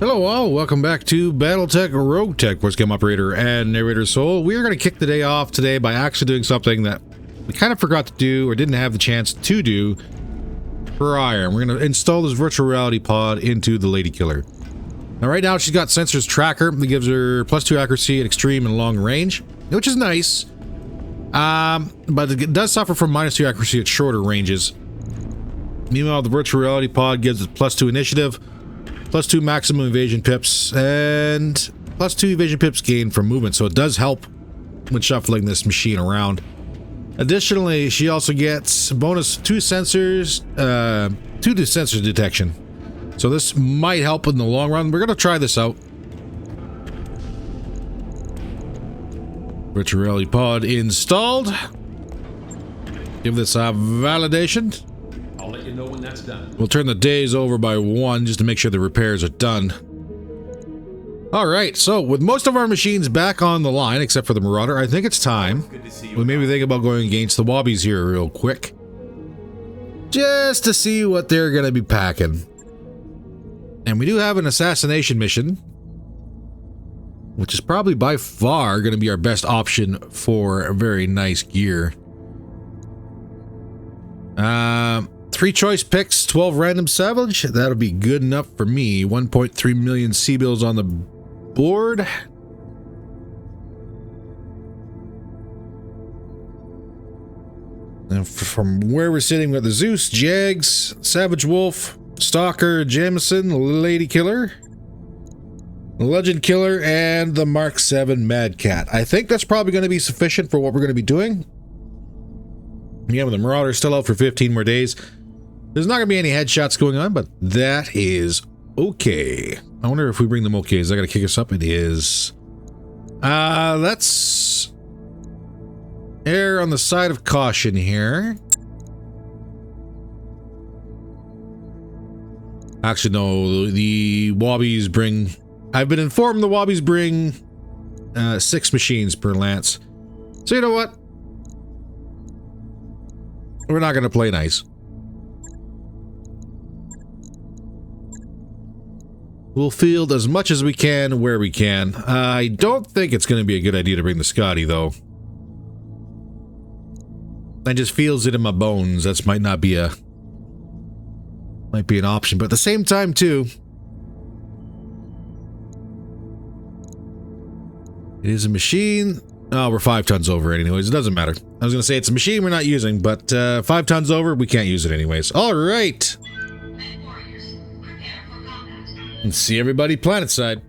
Hello all, welcome back to BattleTech RogueTech, voice game operator and narrator Soul. We are going to kick the day off today by actually doing something that we kind of forgot to do or didn't have the chance to do prior. We're going to install this virtual reality pod into the Lady Killer. Now right now she's got sensors tracker that gives her +2 accuracy at extreme and long range, which is nice. But it does suffer from -2 accuracy at shorter ranges. Meanwhile, the virtual reality pod gives it +2 initiative, +2 maximum evasion pips, and +2 evasion pips gained from movement, so it does help when shuffling this machine around. Additionally, she also gets bonus 2 sensors, 2 sensor detection. So this might help in the long run. We're going to try this out. Virtual reality pod installed. Give this a validation. I'll let you know when that's done. We'll turn the days over by 1 just to make sure the repairs are done. Alright, so with most of our machines back on the line, except for the Marauder, I think it's time we maybe think about going against the Wobbies here real quick. Just to see what they're going to be packing. And we do have an assassination mission, which is probably by far going to be our best option for a very nice gear. 3 choice picks, 12 random salvage. That'll be good enough for me. 1.3 million C-bills on the board. And from where we're sitting, we got the Zeus, Jags, Savage Wolf, Stalker, Jameson, Lady Killer, Legend Killer, and the Mark 7 Mad Cat. I think that's probably going to be sufficient for what we're going to be doing. Yeah, with the Marauder still out for 15 more days. There's not going to be any headshots going on, but that is okay. I wonder if we bring them okay. Is that going to kick us up? It is. Let's err on the side of caution here. Actually, no. The Wobbies bring... I've been informed the Wobbies bring 6 machines per lance. So you know what? We're not going to play nice. We'll field as much as we can where we can. I don't think it's going to be a good idea to bring the Scotty, though. I just feels it in my bones. That might be an option, but at the same time, too, it is a machine. Oh, we're 5 tons over it anyways. It doesn't matter. I was going to say it's a machine we're not using, but 5 tons over, we can't use it anyways. All right. Let's see everybody planet side.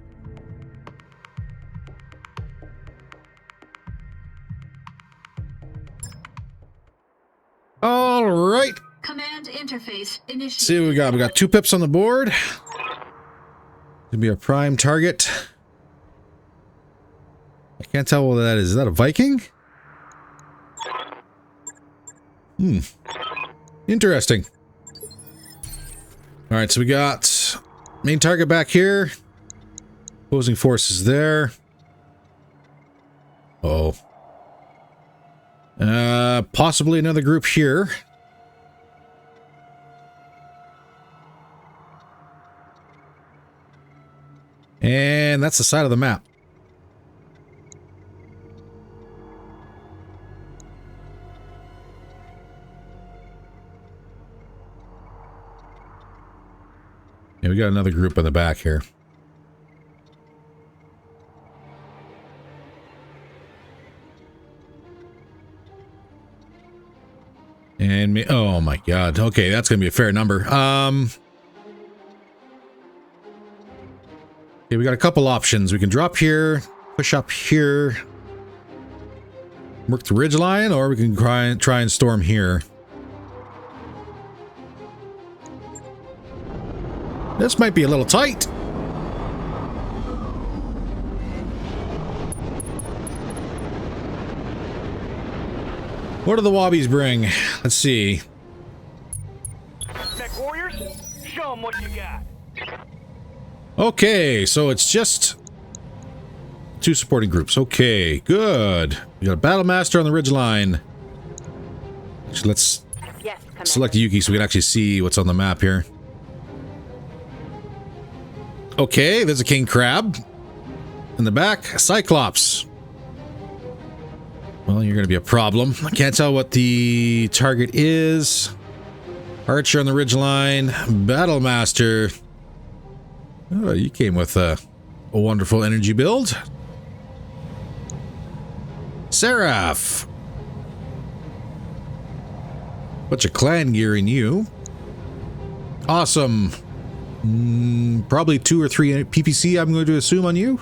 All right. Command interface initiated. See what we got. We got 2 pips on the board. Gonna be our prime target. I can't tell what that is. Is that a Viking? Interesting. All right, so we got main target back here. Opposing forces there. Oh. Possibly another group here. And that's the side of the map. Yeah, we got another group in the back here. And oh my god. Okay, that's gonna be a fair number. Okay, we got a couple options. We can drop here, push up here, work the ridgeline, or we can try and storm here. This might be a little tight. What do the Wobbies bring? Let's see. Mech warriors, show them what you got. Okay, so it's just 2 supporting groups. Okay, good. We got a Battle Master on the ridgeline. Actually, let's select Yuki so we can actually see what's on the map here. Okay, there's a king crab. In the back, Cyclops. Well, you're going to be a problem. I can't tell what the target is. Archer on the ridgeline. Battlemaster. Oh, you came with a wonderful energy build. Seraph. Bunch of clan gear in you. Awesome. Probably 2 or 3 PPC, I'm going to assume, on you.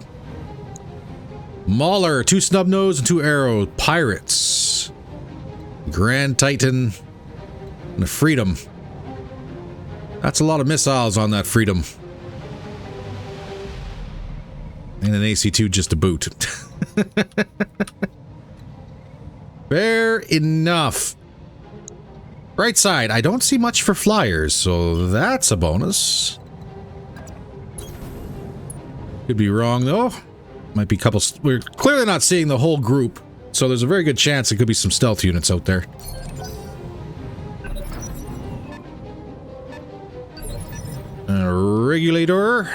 Mauler, 2 snub nose and 2 arrow. Pirates. Grand Titan. And a Freedom. That's a lot of missiles on that Freedom. And an AC2 just to boot. Fair enough. Right side, I don't see much for flyers, so that's a bonus. Could be wrong, though. Might be a couple... We're clearly not seeing the whole group, so there's a very good chance it could be some stealth units out there. A regulator.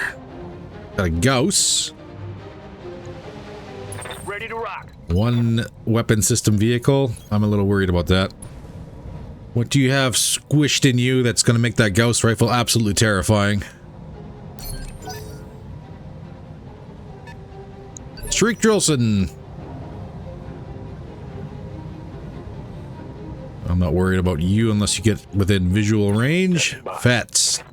Got a Gauss. Ready to rock. 1 weapon system vehicle. I'm a little worried about that. What do you have squished in you that's going to make that Gauss rifle absolutely terrifying? Shriek Drillson. I'm not worried about you unless you get within visual range. Fats.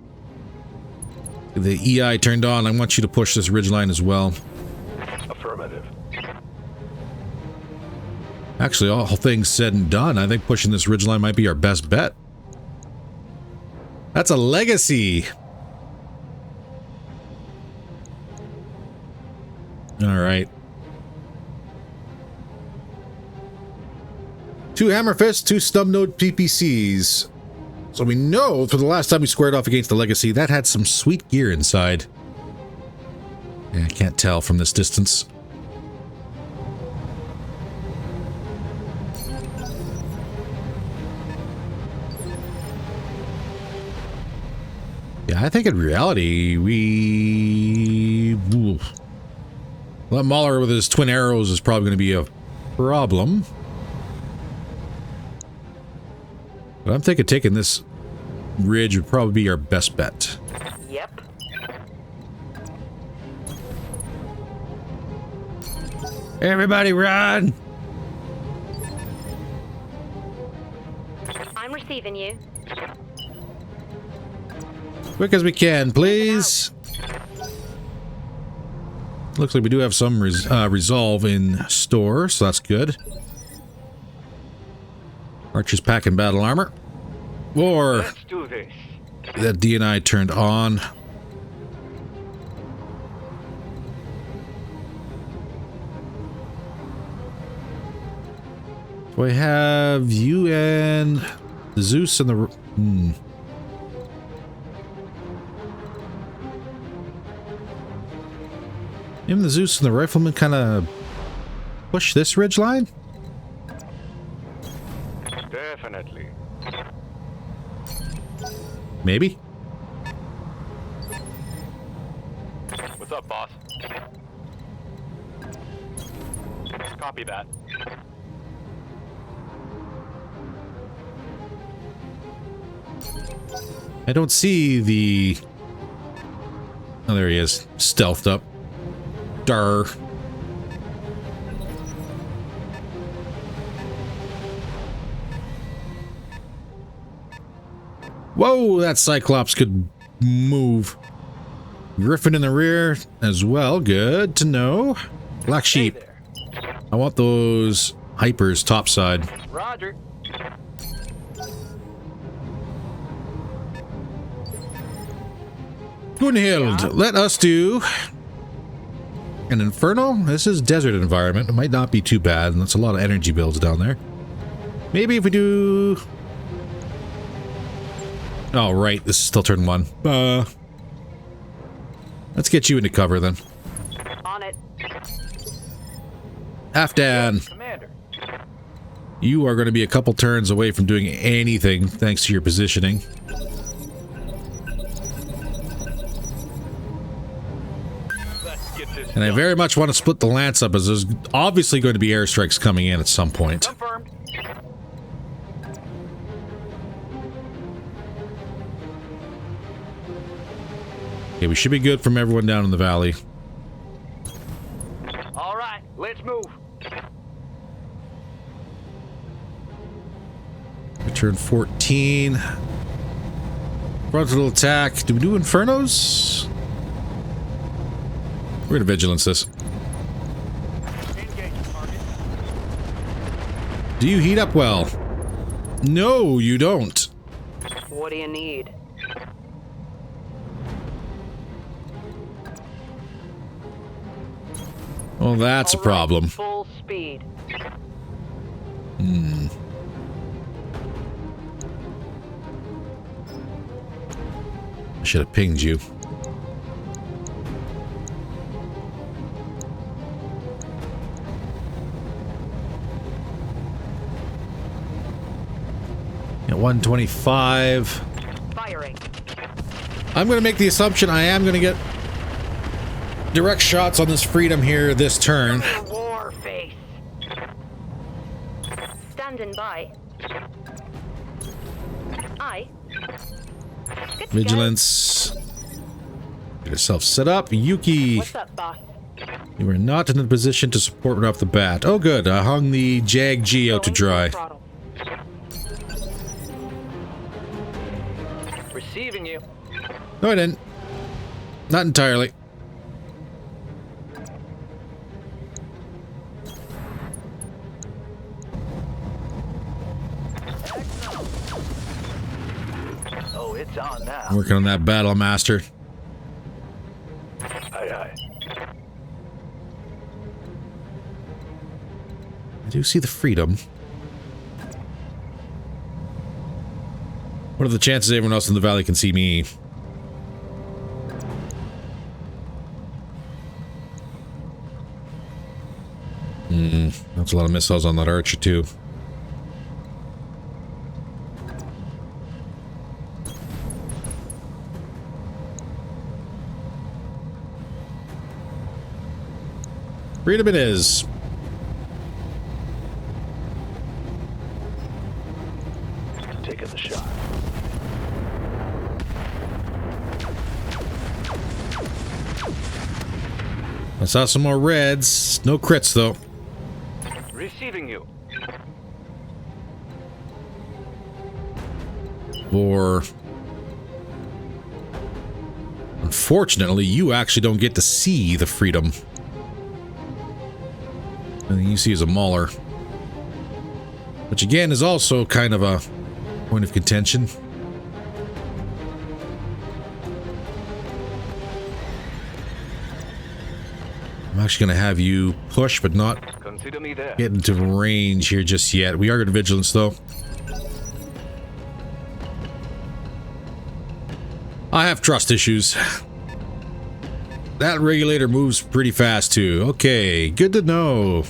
The EI turned on. I want you to push this ridgeline as well. Affirmative. Actually, all things said and done, I think pushing this ridgeline might be our best bet. That's a legacy. All right. 2 hammer fists, 2 stub node PPCs. So we know for the last time we squared off against the legacy, that had some sweet gear inside. Yeah, I can't tell from this distance. Yeah, I think in reality, that Mauler with his twin arrows is probably going to be a problem. But I'm thinking taking this ridge would probably be our best bet. Yep. Everybody run! I'm receiving you. Quick as we can, please. Looks like we do have some resolve in store, so that's good. Archer's packing battle armor. Or Let's do this. that DNI turned on. Do I have you and Zeus and the... Him, the Zeus, and the Rifleman kind of push this ridgeline? Definitely. Maybe. What's up, boss? Copy that. I don't see the... Oh, there he is. Stealthed up. Dar. Whoa, that Cyclops could move. Griffin in the rear as well. Good to know. Black Sheep. Hey there. I want those hypers topside. Roger. Gunhild, let us do an Inferno. This is desert environment. It might not be too bad, and that's a lot of energy builds down there. Maybe if we do... Oh, right. This is still turn 1. Let's get you into cover, then. On it. Afghan, Commander. you are going to be a couple turns away from doing anything, thanks to your positioning. Let's get this And I done. very much want to split the Lance up, as there's obviously going to be airstrikes coming in at some point. Confirmed. Okay, we should be good from everyone down in the valley. All right, let's move. Return 14. Frontal attack. Do we do Infernos? We're going to vigilance this. Engage target. Do you heat up well? No, you don't. What do you need? Well, that's a All right, problem. Full speed. I should have pinged you. At 125. Firing. I'm going to make the assumption I am going to get direct shots on this Freedom here this turn. War face. Standing by. Aye. Good to go. Vigilance. Get yourself set up. Yuki, What's up, boss? you are not in a position to support right off the bat. Oh, good. I hung the Jag G out to dry. Throttle. Receiving you. No, I didn't. Not entirely. Oh, it's on now. I'm working on that Battle Master. Aye, aye. I do see the Freedom. What are the chances everyone else in the valley can see me? That's a lot of missiles on that Archer too. Freedom it is. Taking the shot. I saw some more reds. No crits though. Receiving you. Or unfortunately, you actually don't get to see the Freedom. And you see is a Mauler, which again is also kind of a point of contention. I'm actually going to have you push, but not Consider me there. get into range here just yet. We are going to vigilance though. I have trust issues. That regulator moves pretty fast too. Okay, good to know.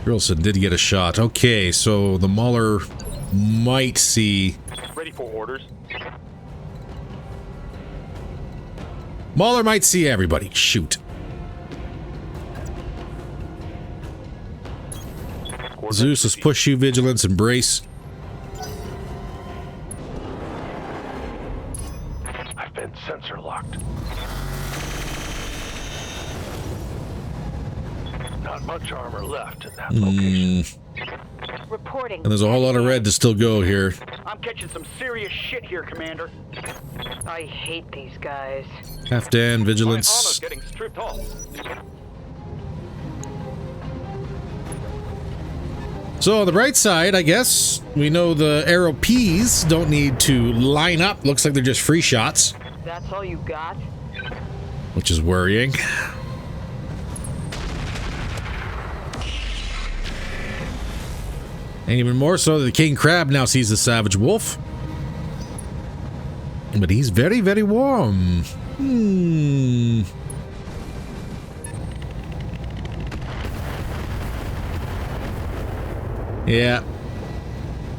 Grilson did get a shot. Okay, so the Mauler might see. Ready for orders. Mauler might see everybody. Shoot. Zeus, let's push you. Vigilance, embrace. I've been sensor locked. Not much armor left in that location. Reporting. And there's a whole lot of red to still go here. I'm catching some serious shit here, Commander. I hate these guys. Halfdan, My armor's vigilance. getting stripped off. So on the bright side, I guess, we know the arrow P's don't need to line up. Looks like they're just free shots, That's all you got? which is worrying. And even more so, the King Crab now sees the Savage Wolf. But he's very, very warm. Yeah.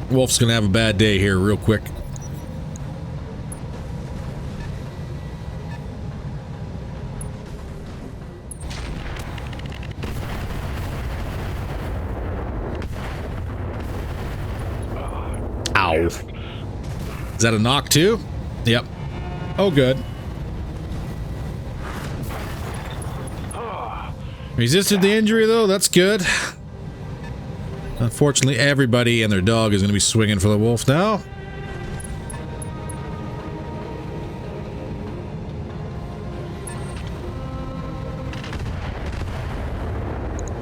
Wolf's gonna have a bad day here real quick. Ow. Is that a knock too? Yep. Oh, good. Resisted the injury though, that's good. Unfortunately, everybody and their dog is going to be swinging for the wolf now.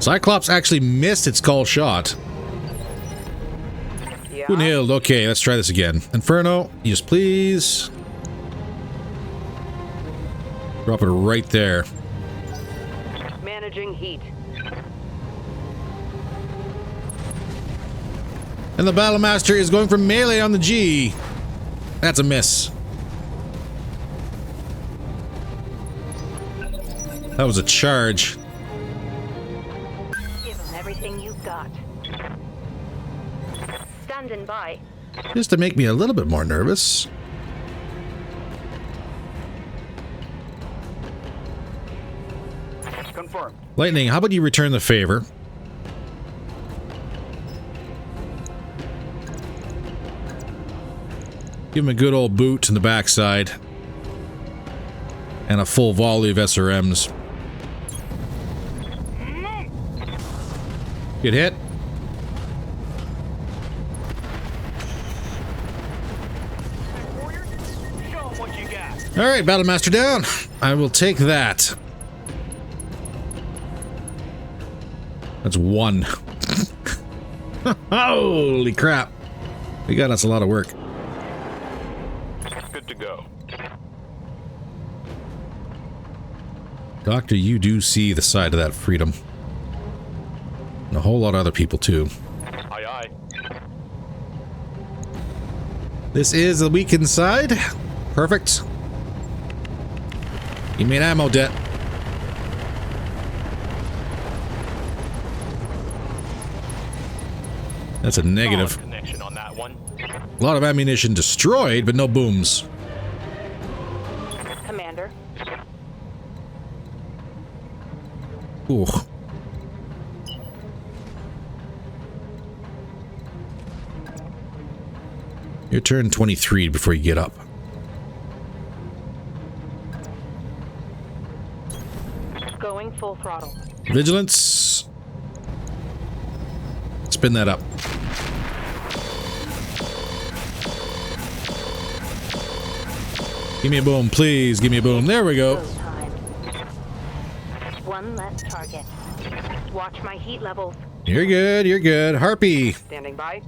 Cyclops actually missed its call shot. Yeah. Gunhild, okay, let's try this again. Inferno, yes please. Drop it right there. Managing heat. And the Battlemaster is going for melee on the G. That's a miss. That was a charge. Give them everything you've got. Standing by. Just to make me a little bit more nervous. Confirmed. Lightning, how about you return the favor? Give him a good old boot in the backside. And a full volley of SRMs. Get hit. Show 'em what you got. Alright, Battlemaster down. I will take that. That's one. Holy crap. We got us a lot of work. Good to go. Doctor, you do see the side of that freedom. And a whole lot of other people, too. Aye, aye. This is the weakened side. Perfect. You made ammo debt. That's a negative. Solid connection on that one. A lot of ammunition destroyed, but no booms. Commander. Ooh. Your turn 23 before you get up. Going full throttle. Vigilance. Spin that up. Give me a boom, please. Give me a boom. There we go. Go time. One less target. Watch my heat levels. You're good. You're good. Harpy. Standing by.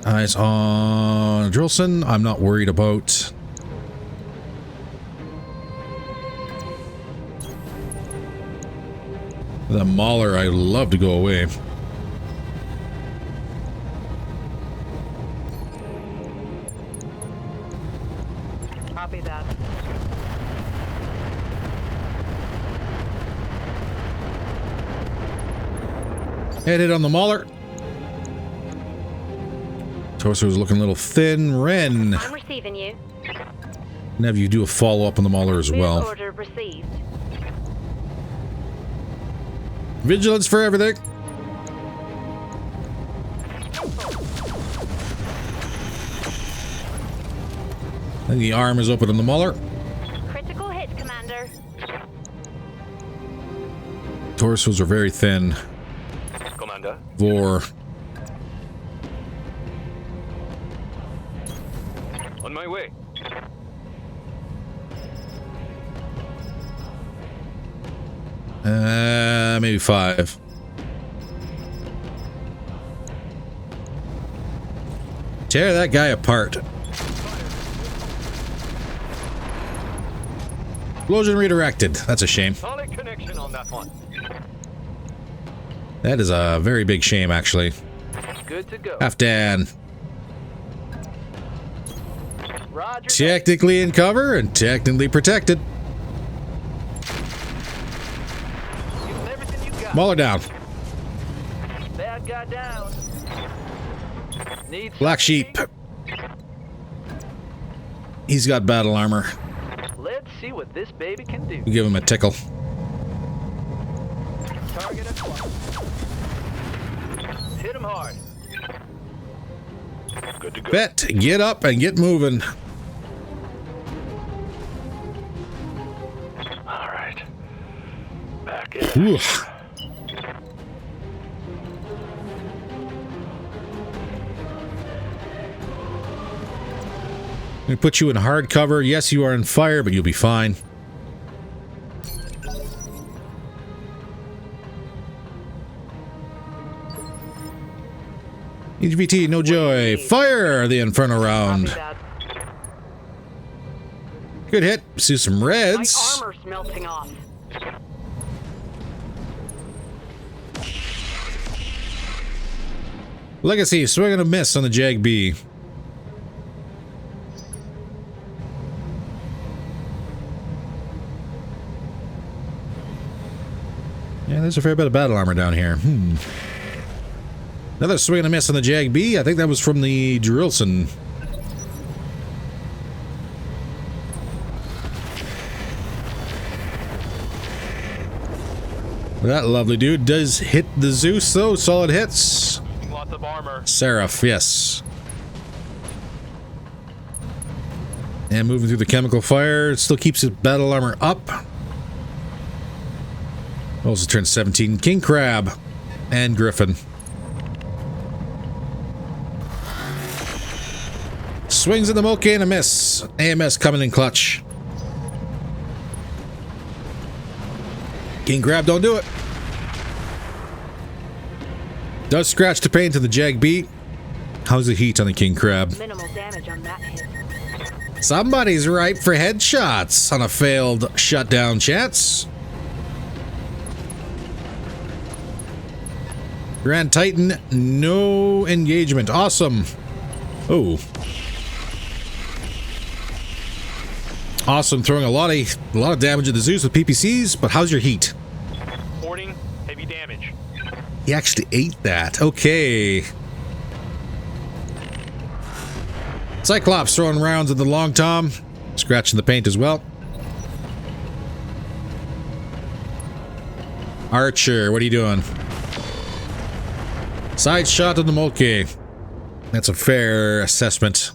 Eyes on Drillson. I'm not worried about. The Mauler, I'd love to go away. Copy that. Head hit on the Mauler. Torso is looking a little thin. Ren. I'm receiving you. And have you do a follow-up on the Mauler as Move well. order received. Vigilance for everything. I think the arm is open on the Mauler. Critical hit, Commander. Torsos are very thin. Commander. Vor. On my way. Maybe 5. Tear that guy apart. Explosion redirected. That's a shame. Solid connection on that one. That is a very big shame, actually. Good to go. Halfdan. Roger. Technically in cover and technically protected. Give 'em everything you got. Mauler down. Bad guy down. Need Black Sheep. He's got battle armor. Let's see what this baby can do. We give him a tickle. Target acquired. Hit him hard. Good to go. Bet, get up and get moving. All right. Back in. Ooh. I'm gonna put you in hard cover. Yes, you are in fire, but you'll be fine. HVT, no joy. Fire the Inferno round. Good hit. See some My reds. armor's melting off. Legacy, swing and a miss on the Jag B. Yeah, there's a fair bit of battle armor down here. Another swing and a miss on the Jag B. I think that was from the Drillson. That lovely dude does hit the Zeus, though. Solid hits. Lots of armor. Seraph, yes. And moving through the chemical fire. It still keeps his battle armor up. Also turns 17. King Crab and Griffin. Swings in the Moke and a miss. AMS coming in clutch. King Crab, don't do it. Does scratch the paint to the Jag B. How's the heat on the King Crab? Minimal damage on that hit. Somebody's ripe for headshots on a failed shutdown chance. Grand Titan, no engagement. Awesome. Oh. Awesome, throwing a lot of damage at the Zeus with PPCs, but how's your heat? Hoarding heavy damage. He actually ate that. Okay. Cyclops throwing rounds at the Long Tom. Scratching the paint as well. Archer, what are you doing? Side shot on the Moke. That's a fair assessment.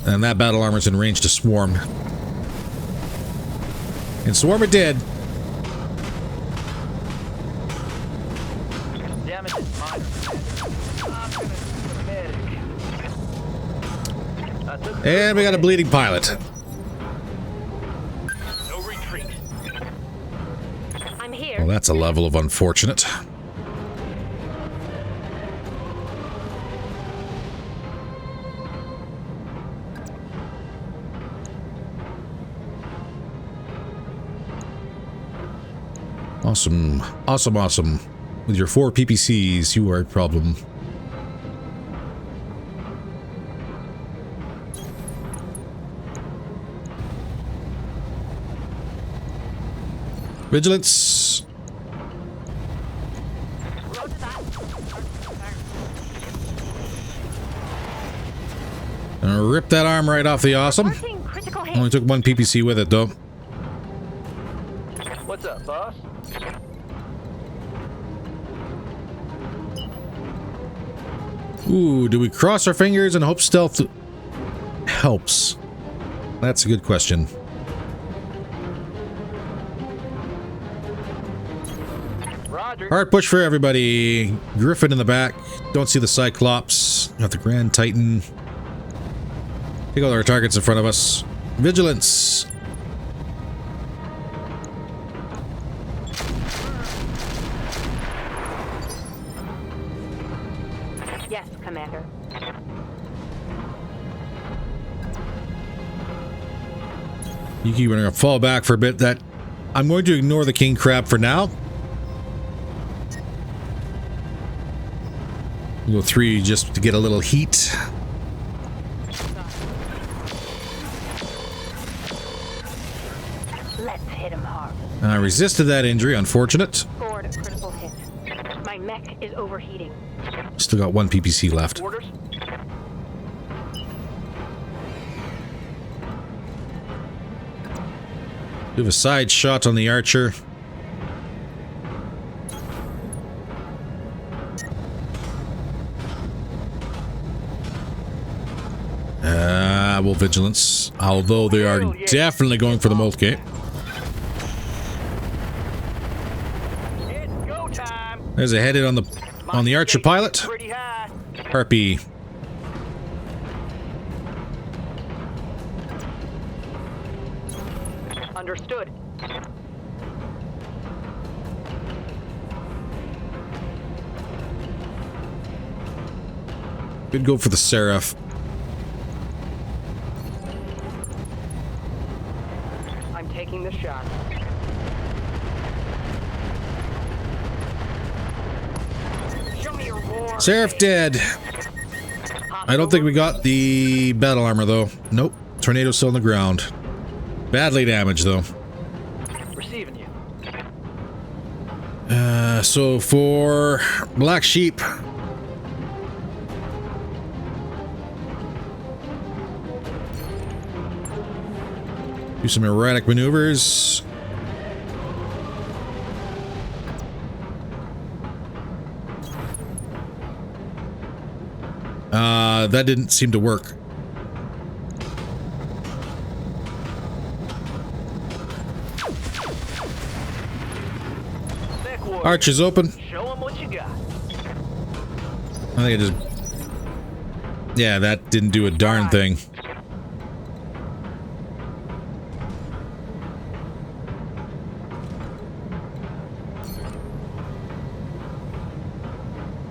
And that battle armor's in range to swarm. And swarm it did. Damage is minor. I'm gonna medic. And we got a bleeding pilot. No retreat. I'm here. Well, that's a level of unfortunate. Awesome. Awesome, awesome. With your 4 PPCs, you are a problem. Vigilance. Gonna rip that arm right off the awesome. Marking critical hit. Only took 1 PPC with it, though. What's up, boss? Ooh, do we cross our fingers and hope stealth helps? That's a good question. Roger. Hard push for everybody. Griffin in the back. Don't see the Cyclops. Got the Grand Titan. Take all our targets in front of us. Vigilance. Yes, Commander. Yuki, we're going to fall back for a bit. I'm going to ignore the King Crab for now. We'll go 3 just to get a little heat. Let's hit him hard. I resisted that injury, unfortunate. Scored a critical hit. My mech is overheating. Still got one PPC left. Orders? We have a side shot on the Archer. Well, vigilance. Although they are definitely going for the Moltke. It's go time. There's a headed on the Archer pilot. Pretty high. Harpy. Understood. Good go for the Seraph. I'm taking the shot. Show me your war. Seraph dead. I don't think we got the battle armor though. Nope. Tornado's still on the ground. Badly damaged though. Receiving you. So for Black Sheep. Do some erratic maneuvers. That didn't seem to work. Arch is open. Show 'em what you got. I think I just... Yeah, that didn't do a darn thing.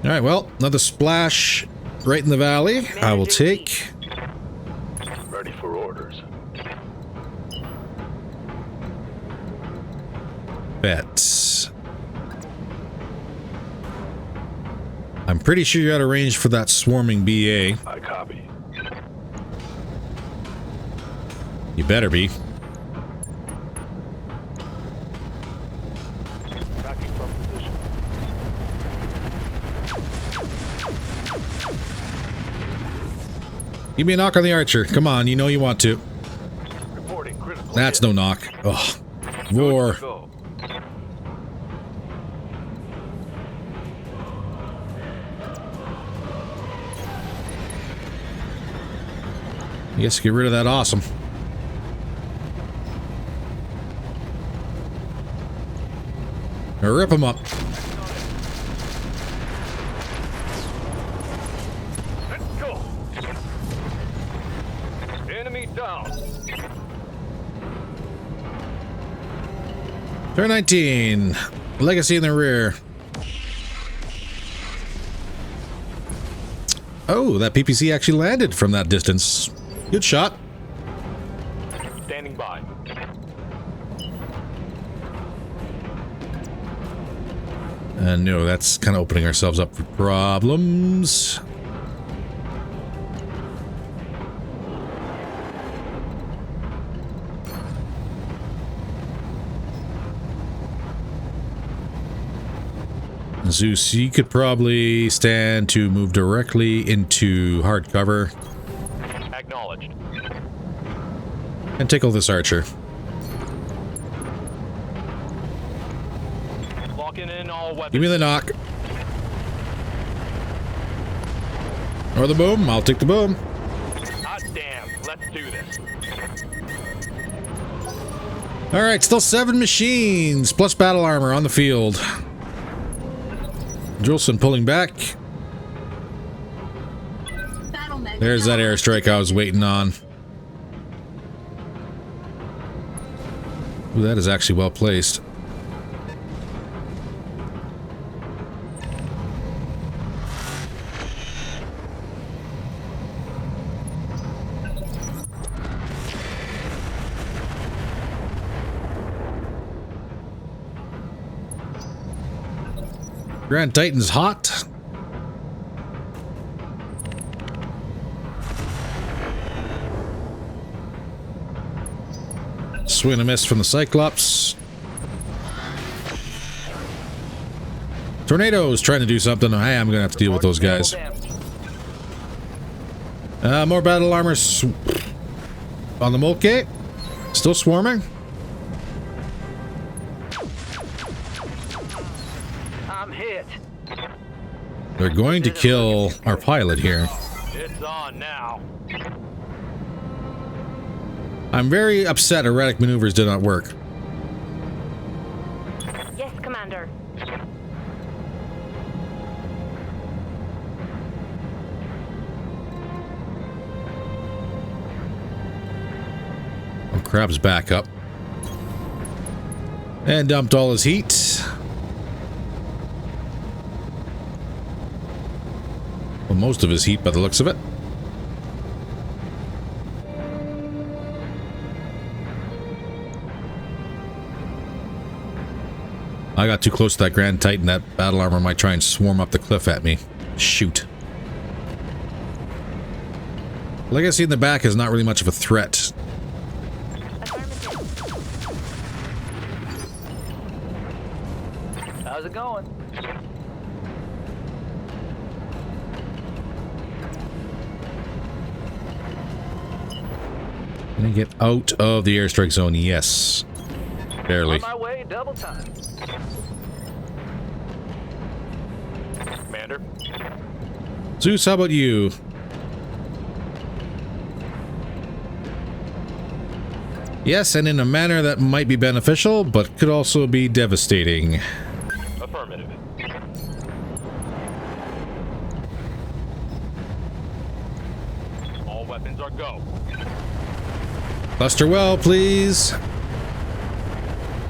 Alright, well, another splash right in the valley. I will take. Ready for orders. Bet. I'm pretty sure you're out of range for that swarming BA. I copy. You better be. Tracking from position. Give me a knock on the Archer. Come on, you know you want to. Reporting critical. That's no knock. Oh, roar. Go. I guess get rid of that awesome. Or rip him up. Let's go. Enemy down. Turn 19. Legacy in the rear. Oh, that PPC actually landed from that distance. Good shot. Standing by. No, that's kind of opening ourselves up for problems. Zeus, you could probably stand to move directly into hard cover Acknowledged. and tickle this Archer. Locking in all weapons. Give me the knock. Or the boom. I'll take the boom. Hot damn. Let's do this. Alright, still 7 machines plus battle armor on the field. Julson pulling back. Battle mech There's that developed. airstrike I was waiting on. Ooh, that is actually well placed. Grand Titan's hot. Swing and a miss from the Cyclops. Tornadoes trying to do something. Hey, I'm gonna have to deal with those guys. More battle armor on the Molke. Still swarming. I'm hit. They're going to kill our pilot here. It's on now. I'm very upset erratic maneuvers did not work. Yes, Commander. Oh, Crab's back up. And dumped all his heat. Well, most of his heat by the looks of it. I got too close to that Grand Titan. That battle armor might try and swarm up the cliff at me. Shoot. Like I see in the back is not really much of a threat. How's it going? Can I get out of the airstrike zone? Yes. Barely. On my way, double time. Commander. Zeus, how about you? Yes, and in a manner that might be beneficial, but could also be devastating. Affirmative. All weapons are go. Cluster well, please.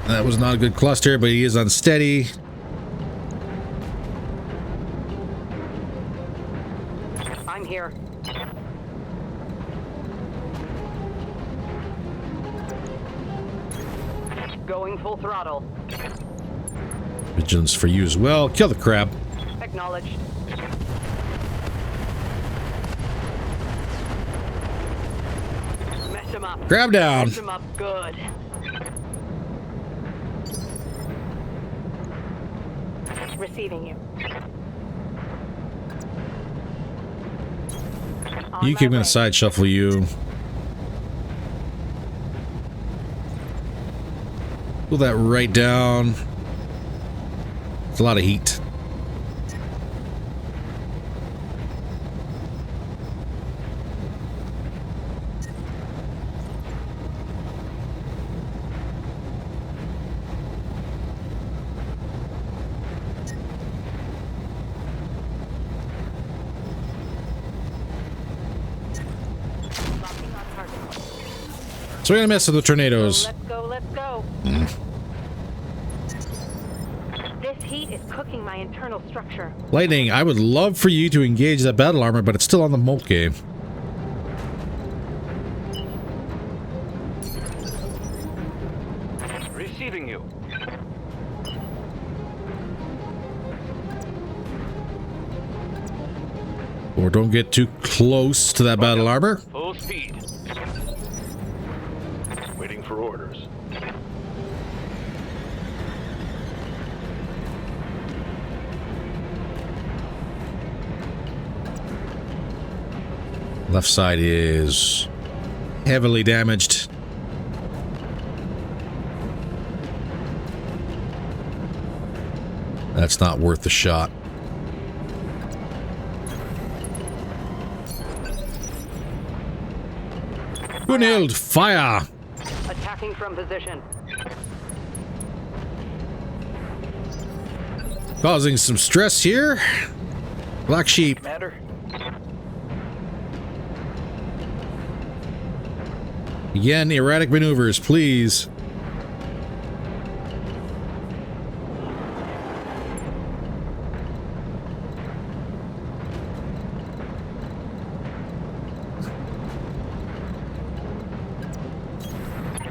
That was not a good cluster, but he is unsteady. I'm here. Going full throttle. Vigilance for you as well. Kill the crab. Acknowledged. Mess him up. Crab down. Mess him up good. Receiving you. You keep gonna side shuffle you. Pull that right down. It's a lot of heat. So we're gonna mess with the tornadoes. Let's go, let's go. This heat is cooking my internal structure. Lightning, I would love for you to engage that battle armor, but it's still on the Molke. Receiving you. Or don't get too close to that battle armor. Full speed. Waiting for orders. Left side is heavily damaged. That's not worth the shot. Gunhild, fire! Attacking from position. Causing some stress here. Black sheep. Commander. Again, erratic maneuvers, please.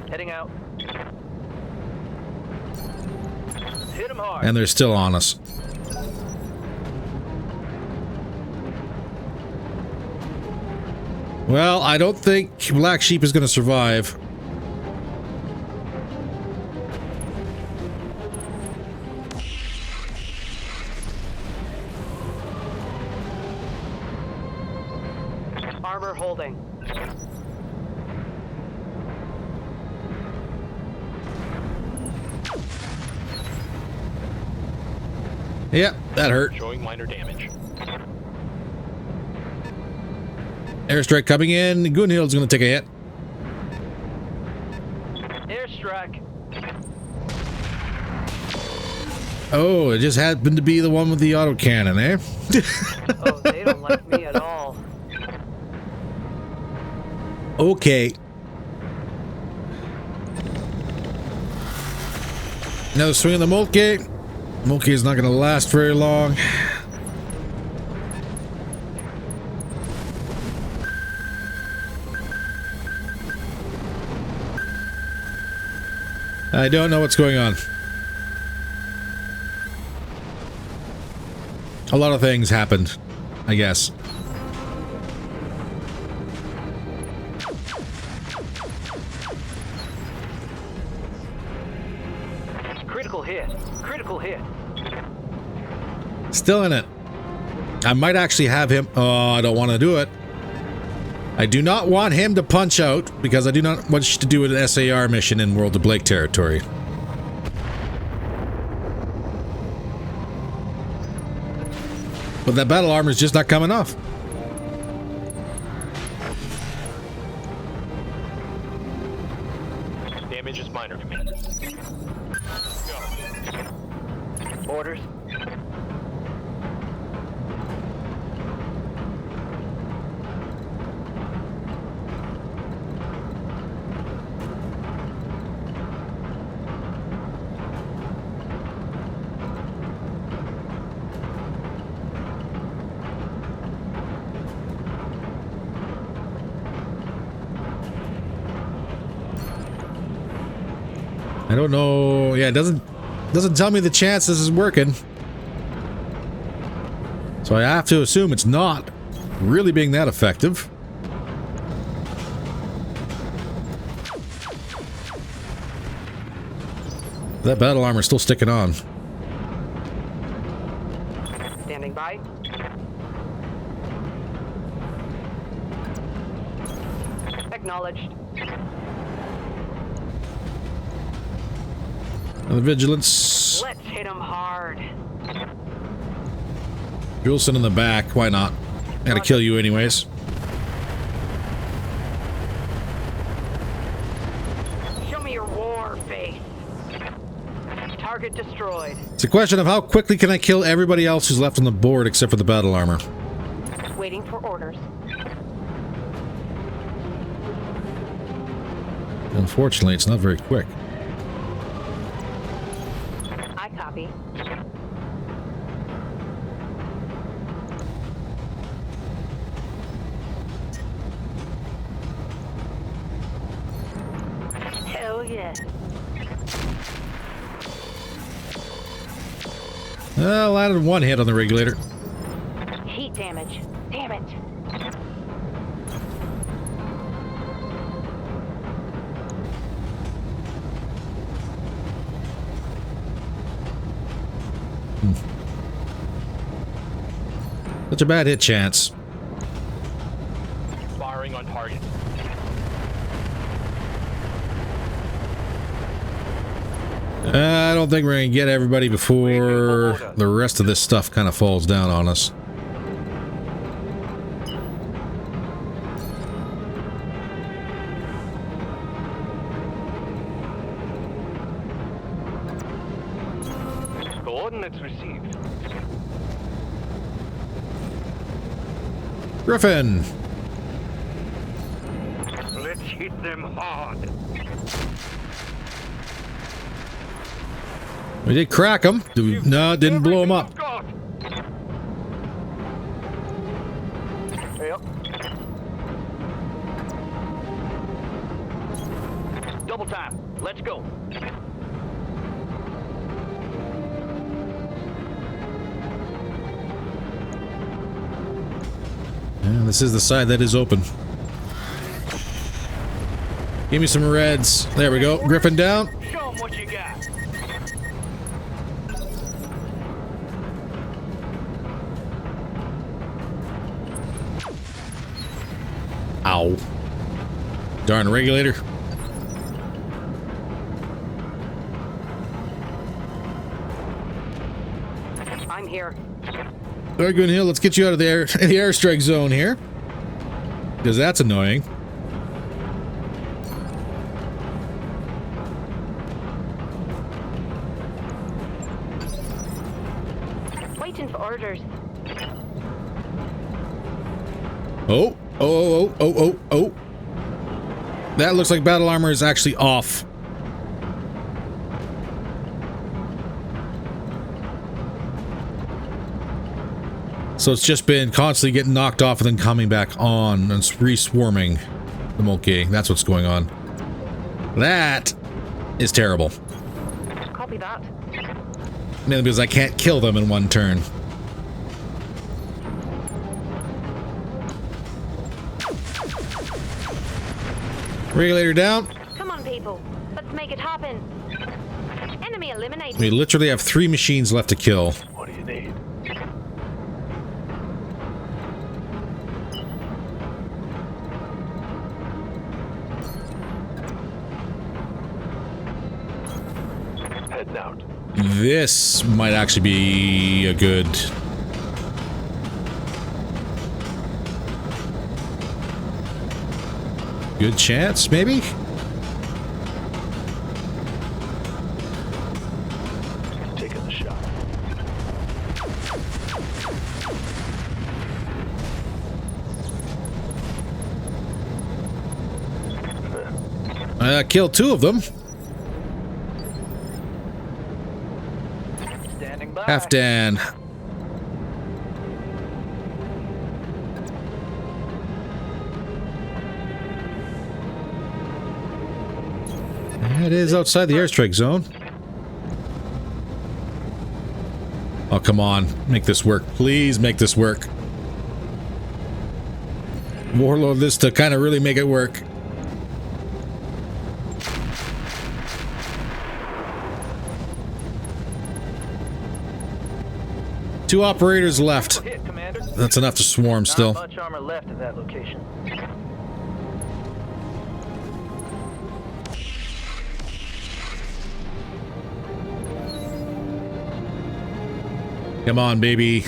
Heading out. Hit him hard. And they're still on us. Well, I don't think Black Sheep is going to survive. Armor holding. Yep, that hurt. Showing minor damage. Airstrike coming in. Gunhild's going to take a hit. Airstrike. Oh, it just happened to be the one with the autocannon, eh? Oh, they don't like me at all. Okay. Another swing on the Moltke. Moltke is not going to last very long. I don't know what's going on. A lot of things happened, I guess. Critical hit. Critical hit. Still in it. I might actually have him. Oh, I don't want to do it. I do not want him to punch out because I do not want you to do an SAR mission in World of Blake territory. But that battle armor is just not coming off. Damage is minor. Go. Orders. I don't know. Yeah, it doesn't tell me the chance this is working. So I have to assume it's not really being that effective. That battle armor is still sticking on. Standing by. Acknowledged. And the vigilance. Let's hit him hard. Juleson in the back. Why not? Gotta kill you anyways. Show me your war face. Target destroyed. It's a question of how quickly can I kill everybody else who's left on the board except for the battle armor. Waiting for orders. Unfortunately, it's not very quick. I copy. Hell yeah. Well, I added one hit on the regulator. Heat damage. Damn it. Such a bad hit chance. Firing on target. I don't think we're going to get everybody before the rest of this stuff kind of falls down on us. Coordinates received. Griffin! Let's hit them hard. We did crack him. No, didn't blow him up. Yep. Double time. Let's go. Yeah, this is the side that is open. Give me some reds. There we go. Griffin down. Show 'em what you got. Ow. Darn regulator. I'm here. All right, Good Hill, let's get you out of the airstrike zone here. Because that's annoying. Waiting for orders. Oh, oh, oh, oh, oh, oh. That looks like battle armor is actually off. So it's just been constantly getting knocked off and then coming back on and re-swarming the Mech. That's what's going on. That is terrible. Copy that. Mainly because I can't kill them in one turn. Regulator down. Come on, people. Let's make it happen. Enemy eliminated. We literally have 3 machines left to kill. What do you need? Heading out. This might actually be a good... good chance, maybe? Taking the shot. Killed 2 of them. Standing by. Halfdan. It is outside the airstrike zone. Oh, come on. Make this work. Please make this work. Warlord this to kind of really make it work. Two operators left. Hit, Commander. That's enough to swarm still. Not much armor left at that location. Come on, baby.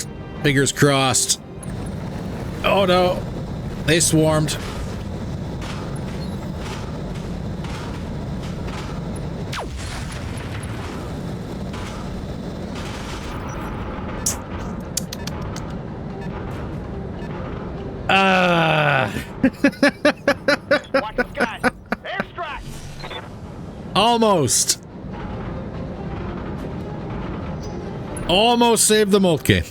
Fingers crossed. Oh no. They swarmed. Watch the skies. Airstrike. Almost. Almost saved the Moltke.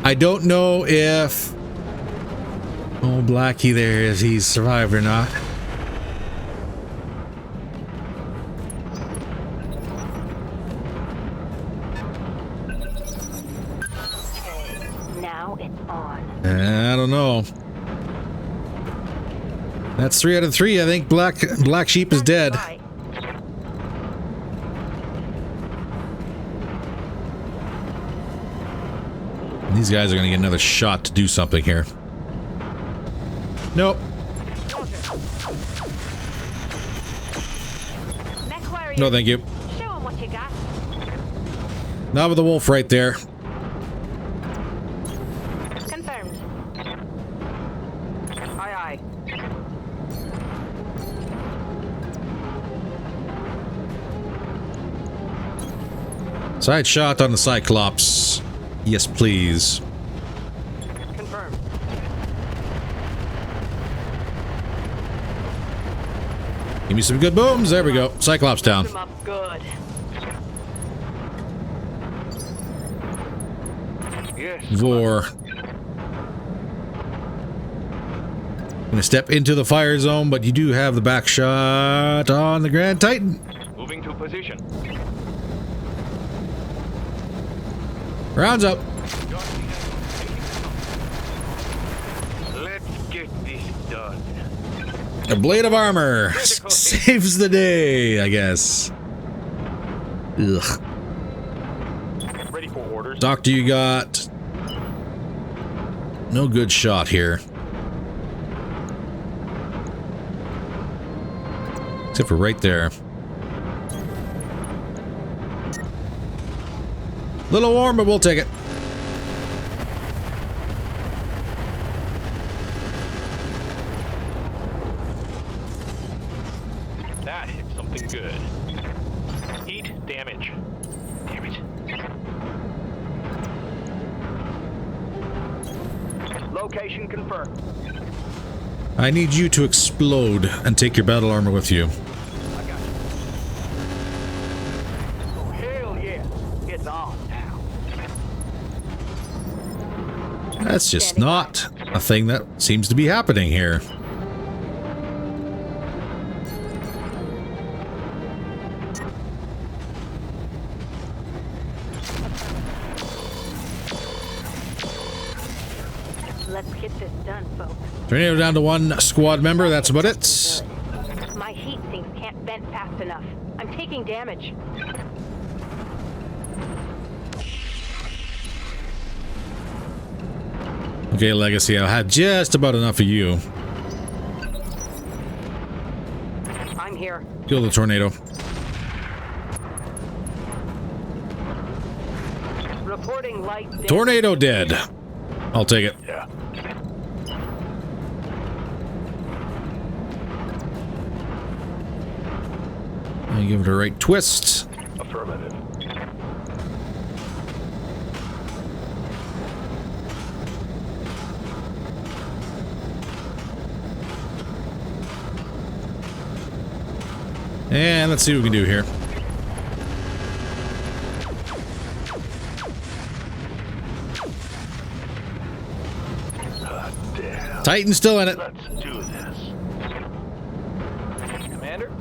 I don't know if... oh, Blackie there, if he's survived or not. Now it's on. I don't know. That's 3 out of 3. I think Black Sheep is dead. Bye. These guys are going to get another shot to do something here. Nope. Mech warrior. No, thank you. Show 'em what you got. Not with the wolf right there. Confirmed. Aye, aye. Side shot on the Cyclops. Yes, please. Confirmed. Give me some good booms. There we go. Cyclops down. Them up good. Yes. Vor. Gonna step into the fire zone, but you do have the back shot on the Grand Titan. Moving to position. Rounds up. Let's get this done. A blade of armor saves the day, I guess. Ugh. Ready for orders. Doctor, you got no good shot here. Except for right there. Little warm, but we'll take it. That hit something good. Heat damage. Damn it. Location confirmed. I need you to explode and take your battle armor with you. I got you. Oh, hell yeah. It's on now. That's just not a thing that seems to be happening here. Let's get this done, folks. Tornado down to one squad member. That's about it. My heat sinks can't vent fast enough. I'm taking damage. Okay, Legacy, I had just about enough of you. I'm here. Kill the tornado. Reporting light damage. Tornado dead. I'll take it. Yeah. I give it a right twist. Affirmative. And let's see what we can do here. Damn. Titan's still in it. Let's do this. Commander?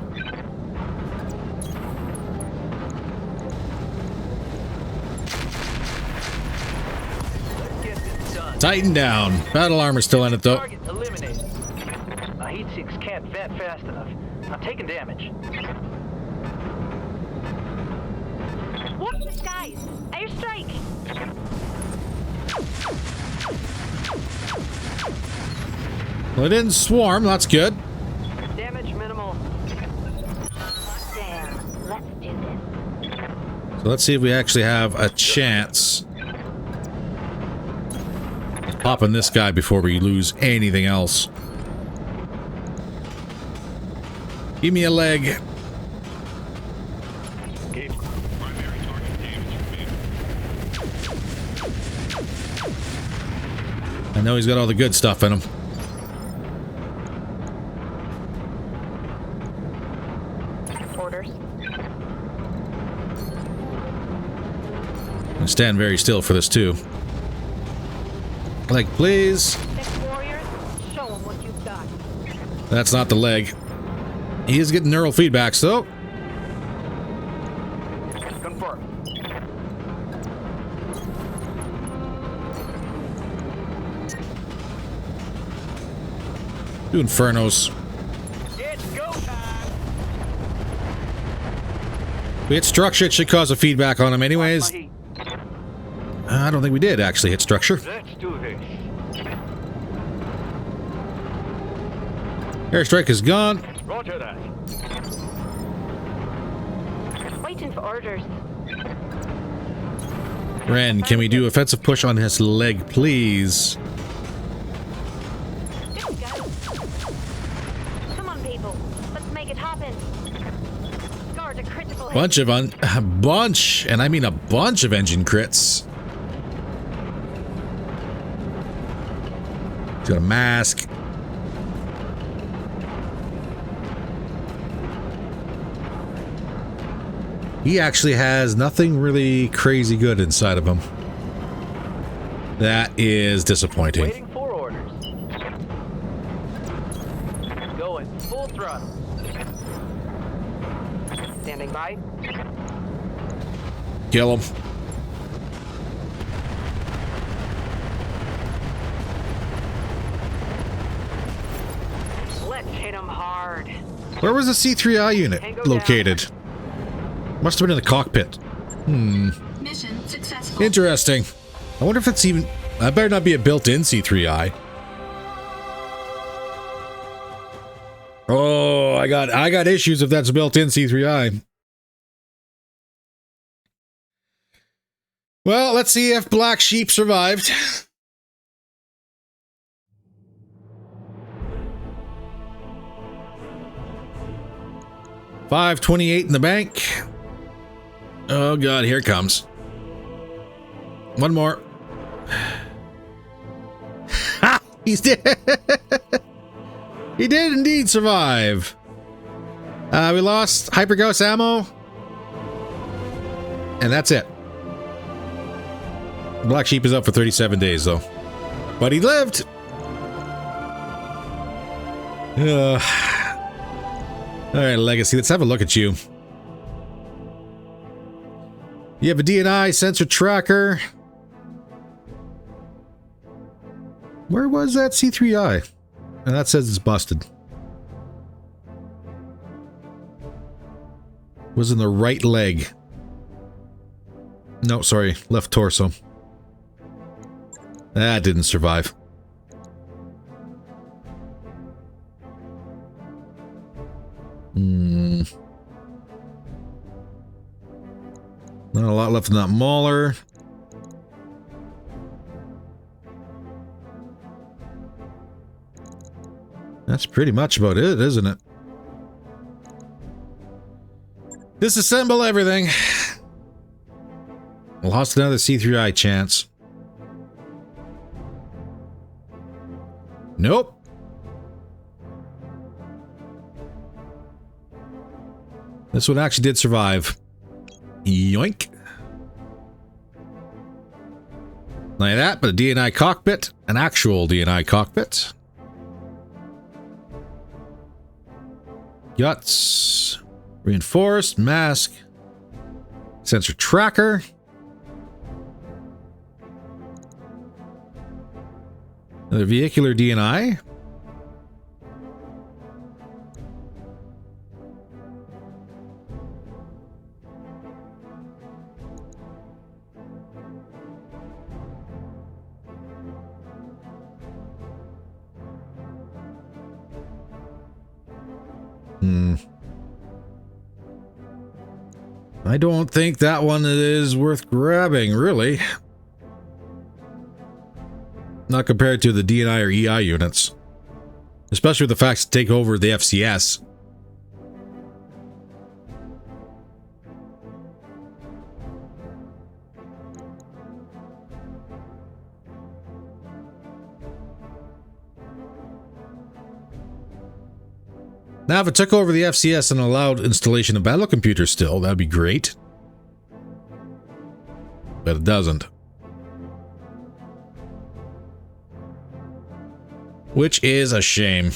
Let's get this done. Titan down. Battle armor's still in it though. Target eliminated. My heat sinks can't vent fast enough. I'm taking damage. Watch the skies. Airstrike. Well, it didn't swarm. That's good. Damage minimal. Damn. Let's do this. So let's see if we actually have a chance of popping this guy before we lose anything else. Give me a leg. Keep. I know he's got all the good stuff in him. Orders. And stand very still for this too. Leg, please. Next warriors, show them what you've got. That's not the leg. He is getting neural feedbacks though. Confirmed. Two infernos. It's go time. We hit structure. It should cause a feedback on him anyways. My heat. I don't think we did actually hit structure. Let's do this. Airstrike is gone. Roger that. Waiting for orders. Ren, can we do offensive push on his leg, please? Come on, people. Let's make it happen. Guard a critical hit. Bunch of a bunch, and I mean a bunch of engine crits. He's got a mask. He actually has nothing really crazy good inside of him. That is disappointing. Waiting for orders. Going full throttle. Standing by. Kill him. Let's hit him hard. Where was the C3I unit located? Must have been in the cockpit. Mission successful. Interesting. I wonder if it's even... I better not be a built-in C3I. Oh, Oh, I got issues if that's built-in C3I. Well, let's see if Black Sheep survived. $528 in the bank. Oh god, here it comes. One more. Ha! He's dead. He did indeed survive. We lost Hyperghost ammo. And that's it. Black Sheep is up for 37 days, though. But he lived. Alright, Legacy, let's have a look at you. You have a DNI sensor tracker. Where was that C3I? And that says it's busted. Was in the right leg. No, sorry, left torso. That didn't survive. Not a lot left in that Mauler. That's pretty much about it, isn't it? Disassemble everything. Lost another C3I chance. Nope. This one actually did survive. Yoink. Like that, but a DNI cockpit. An actual DNI cockpit. Guts. Reinforced. Mask. Sensor tracker. Another vehicular DNI. I don't think that one is worth grabbing, really. Not compared to the DNI or EI units. Especially with the facts to take over the FCS. Now, if it took over the FCS and allowed installation of battle computers still, that'd be great. But it doesn't. Which is a shame.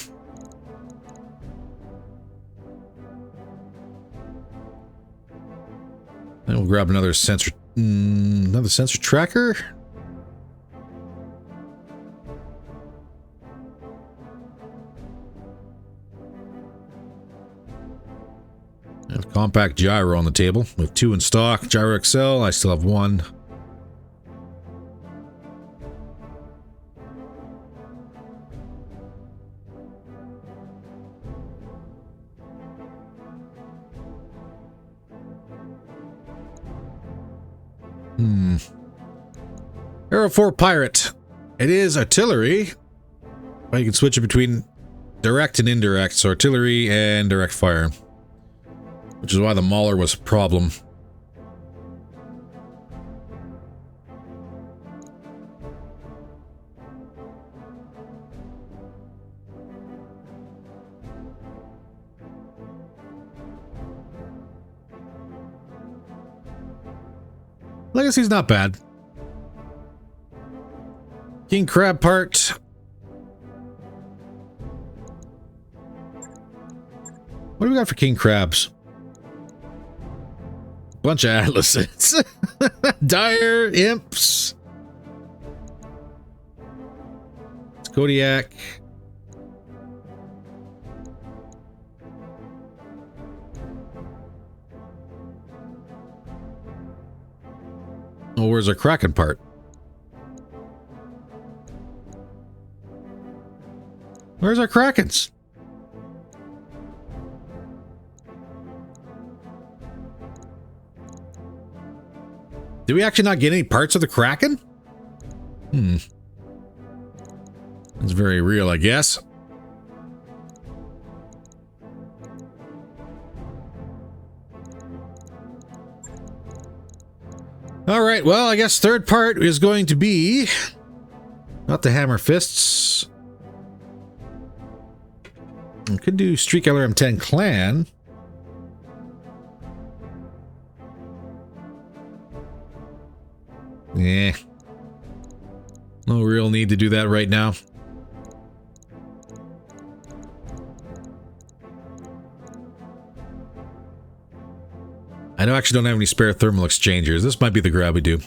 Then we'll grab another sensor tracker. Have compact gyro on the table. We have 2 in stock. Gyro XL, I still have 1. Aero 4 Pirate. It is artillery. But you can switch it between direct and indirect, so artillery and direct fire. Which is why the Mauler was a problem. Legacy's not bad. King Crab part. What do we got for King Crabs? Bunch of atlases. Dire imps. It's Kodiak. Oh, where's our Kraken part? Where's our Krakens? Did we actually not get any parts of the Kraken? That's very real, I guess. All right, well, I guess third part is going to be not the hammer fists. We could do Streak LRM-10 Clan. Yeah. No real need to do that right now. I actually don't have any spare thermal exchangers. This might be the grab we do.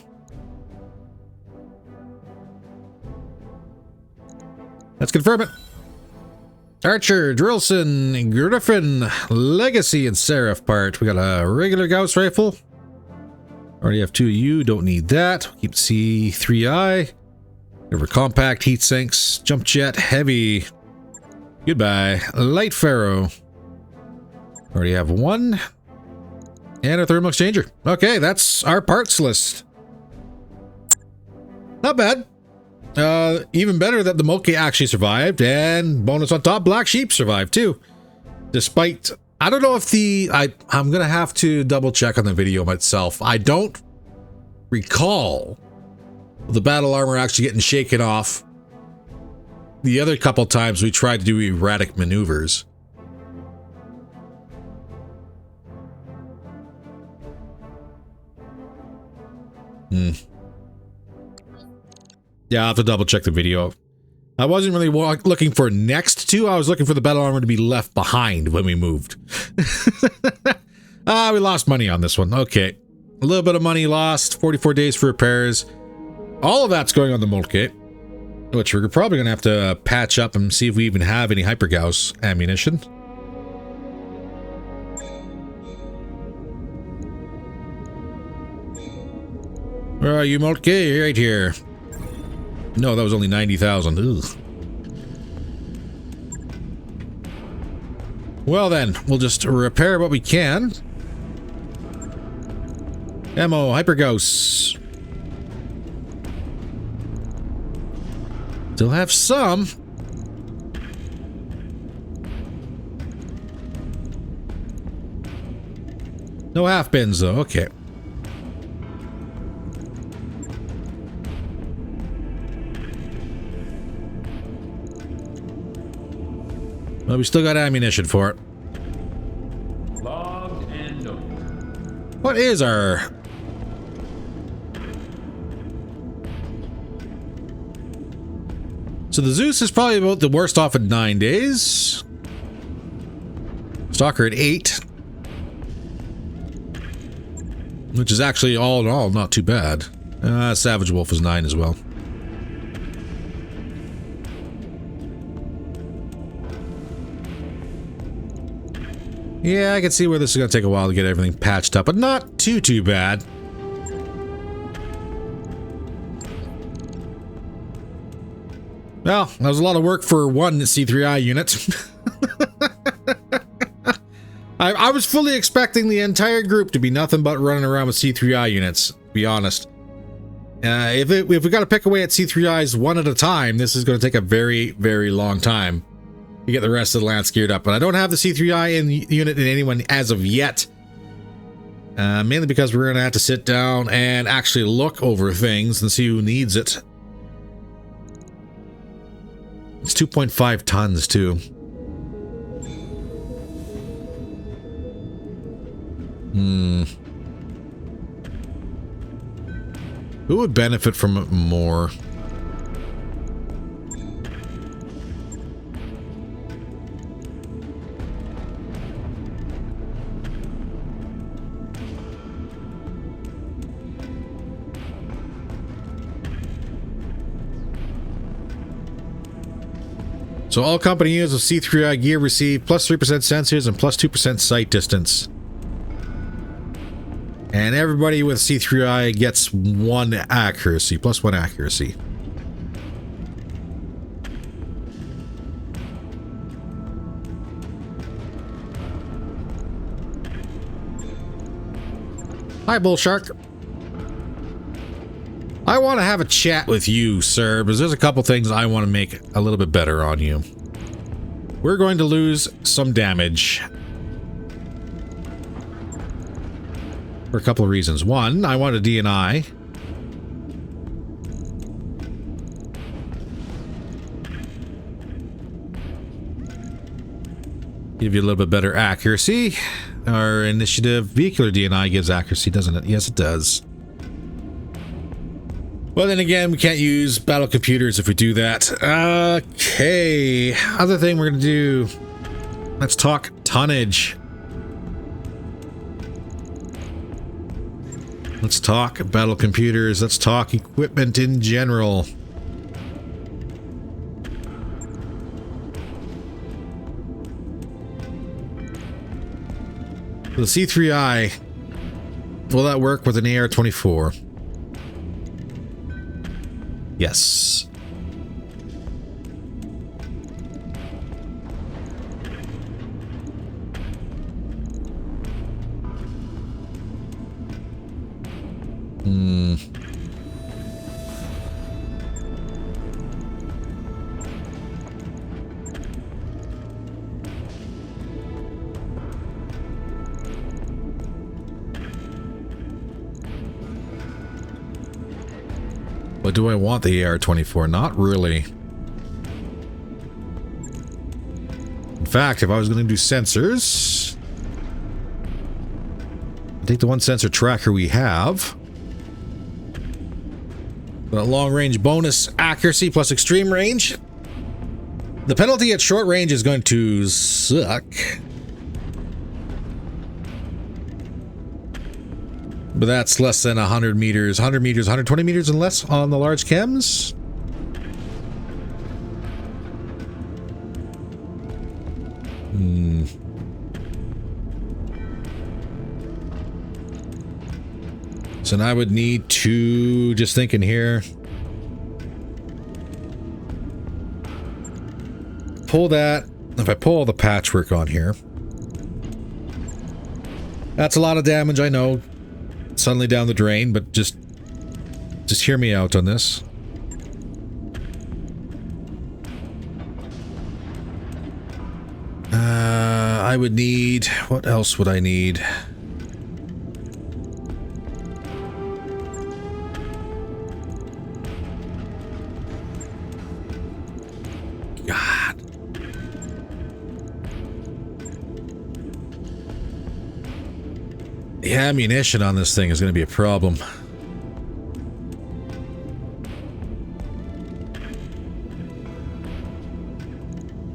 Let's confirm it. Archer, Drillson, Griffin, Legacy, and Seraph part. We got a regular Gauss rifle. Already have 2 of you. Don't need that. Keep C3I. River compact, heat sinks, jump jet, heavy. Goodbye. Light ferro. Already have 1. And a thermal exchanger. Okay, that's our parts list. Not bad. Even better that the Moke actually survived, and bonus on top, Black Sheep survived too. Despite, I don't know if I'm gonna have to double check on the video myself. I don't recall the battle armor actually getting shaken off the other couple times we tried to do erratic maneuvers. Yeah, I'll have to double check the video. I wasn't really looking for next to, I was looking for the battle armor to be left behind when we moved. We lost money on this one. Okay. A little bit of money lost, 44 days for repairs. All of that's going on the Molke, which we're probably going to have to patch up and see if we even have any Hypergauss ammunition. Where are you, Moltke? Right here. No, that was only 90,000. Ugh. Well then, we'll just repair what we can. Ammo, Hypergauss. Still have some. No half bins though, okay. Well, we still got ammunition for it. Logged and noted. What is our... So the Zeus is probably about the worst off at 9 days. Stalker at 8. Which is actually all in all not too bad. Savage Wolf is 9 as well. Yeah, I can see where this is going to take a while to get everything patched up, but not too bad. Well, that was a lot of work for one C3I unit. I was fully expecting the entire group to be nothing but running around with C3I units, to be honest. If we got to pick away at C3Is one at a time, this is going to take a very long time to get the rest of the lance geared up. But I don't have the C3I unit in anyone as of yet. Mainly because we're going to have to sit down and actually look over things and see who needs it. It's 2.5 tons too. Who would benefit from it more? So all company units with C3I gear receive plus 3% sensors and plus 2% sight distance. And everybody with C3I gets 1 accuracy, plus 1 accuracy. Hi, Bull Shark. I want to have a chat with you, sir, because there's a couple things I want to make a little bit better on you. We're going to lose some damage. For a couple of reasons. One, I want a DNI. Give you a little bit better accuracy. Our initiative vehicular DNI gives accuracy, doesn't it? Yes, it does. Well, then again, we can't use battle computers if we do that. Okay. Other thing we're going to do. Let's talk tonnage. Let's talk battle computers. Let's talk equipment in general. The C3I, will that work with an AR-24? Yes. But do I want the AR-24? Not really. In fact, if I was going to do sensors, I'd take the one sensor tracker we have. The long-range bonus accuracy plus extreme range. The penalty at short range is going to suck. But that's less than 100 meters. 100 meters, 120 meters and less on the large chems. So now I would need to, just thinking here, pull that. If I pull all the patchwork on here, that's a lot of damage, I know. Suddenly down the drain, but just hear me out on this. I would need, what else would I need? God. The ammunition on this thing is going to be a problem.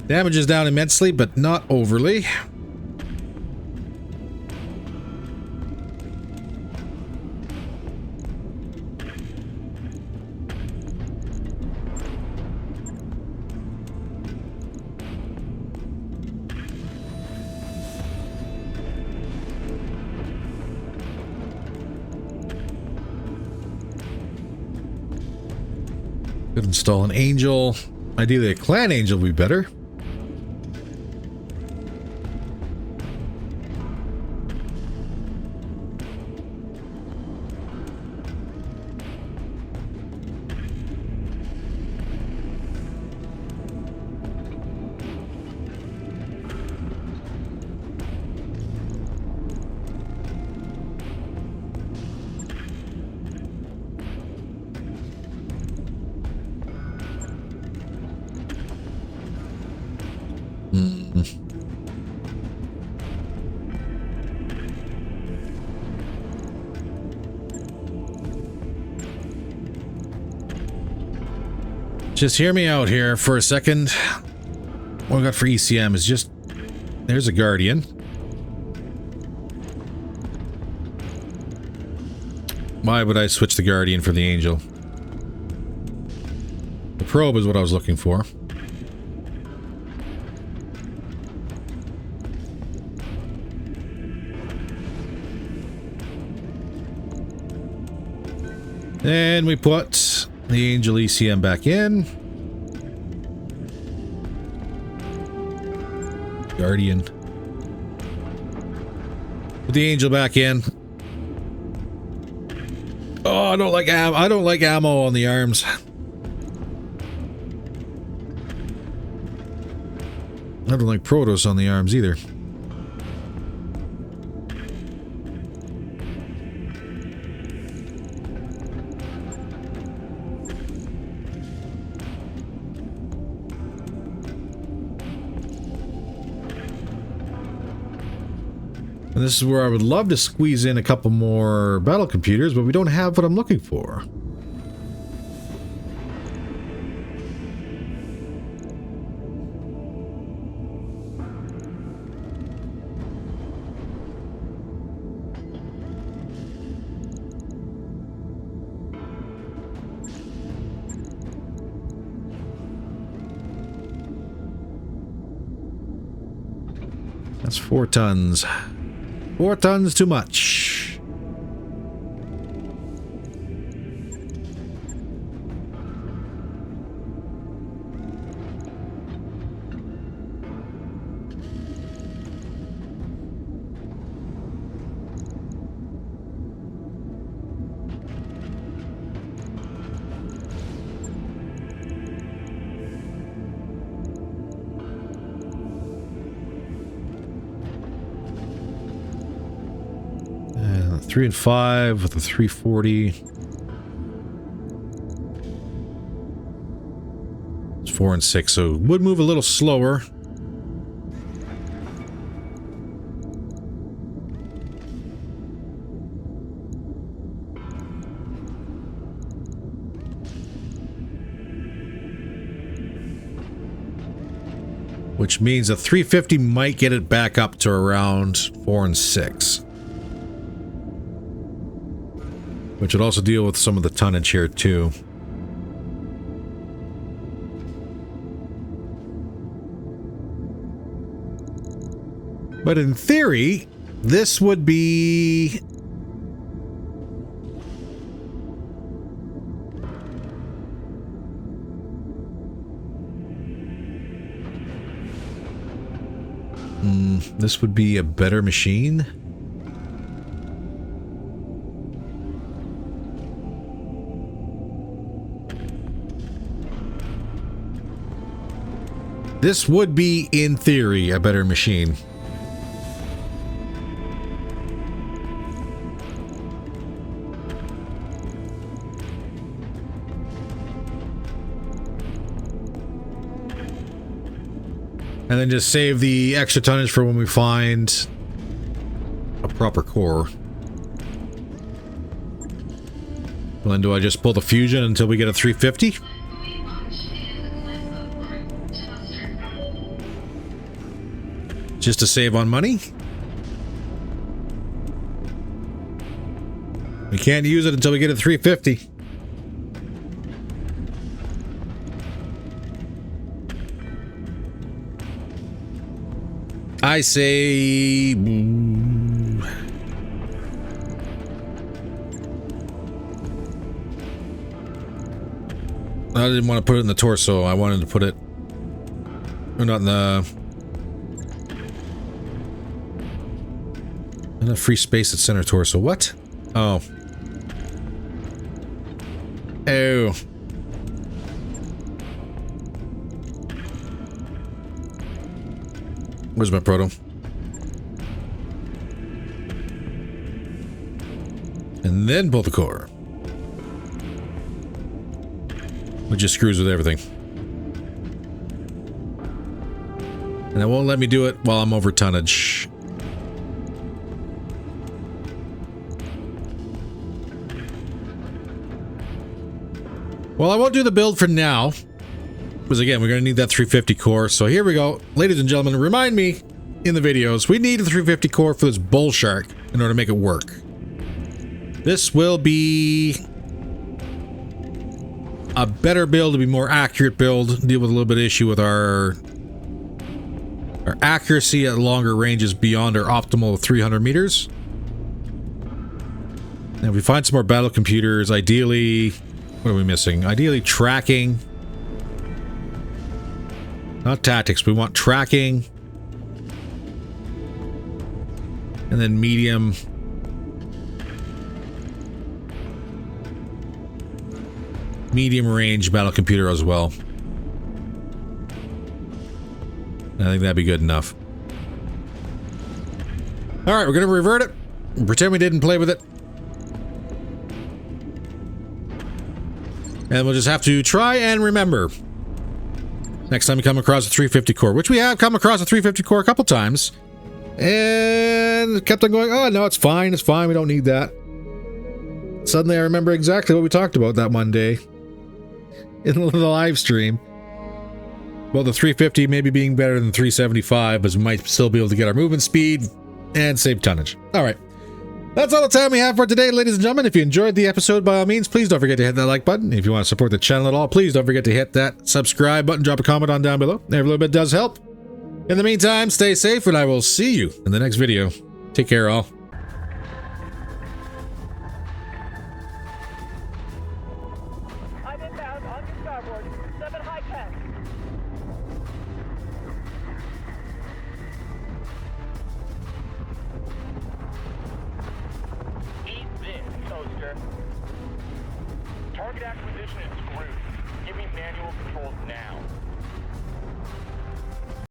Damage is down immensely, but not overly. Could install an angel. Ideally, a clan angel would be better. Just hear me out here for a second. What I got for ECM is just... There's a Guardian. Why would I switch the Guardian for the Angel? The probe is what I was looking for. Then we put the Angel ECM back in. Guardian. Put the Angel back in. Oh, don't like ammo on the arms. I don't like Protoss on the arms either. And this is where I would love to squeeze in a couple more battle computers, but we don't have what I'm looking for. That's 4 tons. 4 tons too much. And 3 and 5 with the 340. It's 4 and 6, so it would move a little slower. Which means a 350 might get it back up to around 4 and 6. Which would also deal with some of the tonnage here too. But in theory, this would be... this would be a better machine. This would be, in theory, a better machine. And then just save the extra tonnage for when we find a proper core. Well, then do I just pull the fusion until we get a 350? Just to save on money? We can't use it until we get a 350. I say... I didn't want to put it in the torso. I wanted to put it... not in the... Enough free space at center torso. What? Oh. Oh. Where's my proto? And then pull the core. Which just screws with everything. And it won't let me do it while I'm over tonnage. Well, I won't do the build for now. Because again, we're going to need that 350 core. So here we go. Ladies and gentlemen, remind me in the videos, we need a 350 core for this bull shark in order to make it work. This will be a better build, to be more accurate build, deal with a little bit of issue with our accuracy at longer ranges beyond our optimal 300 meters. And if we find some more battle computers, ideally, what are we missing? Ideally tracking. Not tactics, we want tracking. And then medium. medium range battle computer as well. I think that'd be good enough. All right, we're going to revert it. Pretend we didn't play with it. And we'll just have to try and remember. Next time we come across a 350 core, which we have come across a 350 core a couple times. And kept on going, oh, no, it's fine, we don't need that. Suddenly I remember exactly what we talked about that one day in the live stream. Well, the 350 maybe being better than 375, but we might still be able to get our movement speed and save tonnage. All right. That's all the time we have for today, ladies and gentlemen. If you enjoyed the episode, by all means, please don't forget to hit that like button. If you want to support the channel at all, please don't forget to hit that subscribe button. Drop a comment on down below. Every little bit does help. In the meantime, stay safe, and I will see you in the next video. Take care, all. I'm inbound on your starboard. 7 high 10. Eat this, toaster. Target acquisition is screwed. Give me manual controls now.